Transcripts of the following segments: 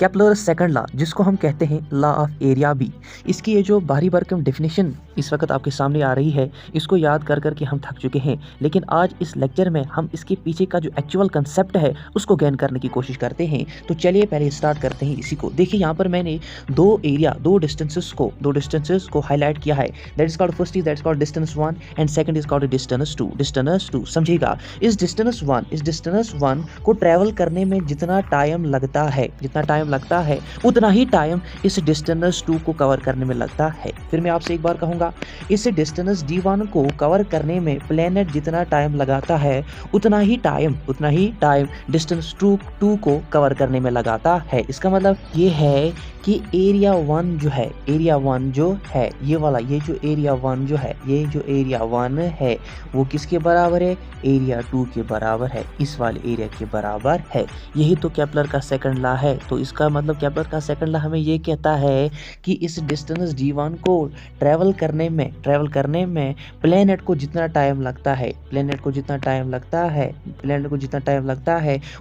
Kepler second law, जिसको हम कहते हैं लॉ ऑफ एरिया बी। इसकी ये जो बाहरी भरकम डेफिनेशन इस वक्त आपके सामने आ रही है, इसको याद कर कर के हम थक चुके हैं, लेकिन आज इस लेक्चर में हम इसके पीछे का जो एक्चुअल कंसेप्ट है उसको गेन करने की कोशिश करते हैं। तो चलिए पहले स्टार्ट करते हैं इसी को। देखिए यहाँ पर मैंने दो डिस्टेंसेस को हाईलाइट किया है। That is called first is that is called distance 1 and second is called distance 2। समझिएगा, इस डिस्टेंस 1 को ट्रैवल करने में जितना टाइम लगता है उतना ही टाइम इस डिस्टेंस 2 को कवर करने में लगता है। फिर मैं आपसे एक बार कहूँगा, इस डिस्टेंस D1 को कवर करने में प्लेनेट जितना टाइम लगाता है उतना ही टाइम डिस्टेंस 2 को कवर करने में लगाता है। इसका मतलब ये है कि एरिया 1 जो है ये जो एरिया 1 है वो किसके बराबर है? एरिया 2 के बराबर है, इस वाले एरिया के बराबर है। यही तो केपलर का सेकंड लॉ है। तो इसका मतलब केपलर का सेकंड लॉ हमें ये कहता है कि इस डिस्टेंस D1 को ट्रैवल करने में प्लेनेट को जितना टाइम लगता है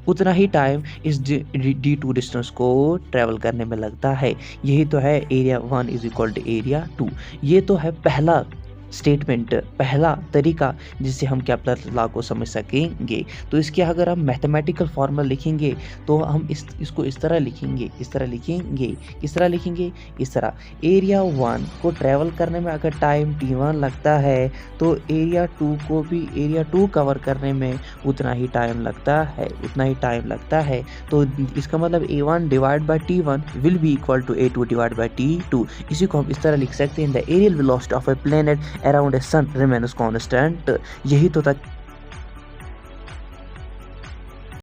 उतना ही टाइम इस D2 डिस्टेंस को ट्रैवल करने में लगता है। यही तो है area 1 is equal to area 2। ये तो है पहला स्टेटमेंट, पहला तरीका जिससे हम केपलर लॉ को समझ सकेंगे। तो इसके अगर हम मैथमेटिकल फॉर्मूला लिखेंगे तो हम इसको इस तरह लिखेंगे। इस तरह एरिया 1 को ट्रैवल करने में अगर टाइम T1 लगता है तो एरिया 2 को भी एरिया 2 कवर करने में उतना ही टाइम लगता है। तो इसका मतलब A1 divide by T1 will be equal to A2 divide by T2। इसी को हम इस तरह लिख सकते हैं, the areal velocity of a planet around a sun remains constant. यही तो था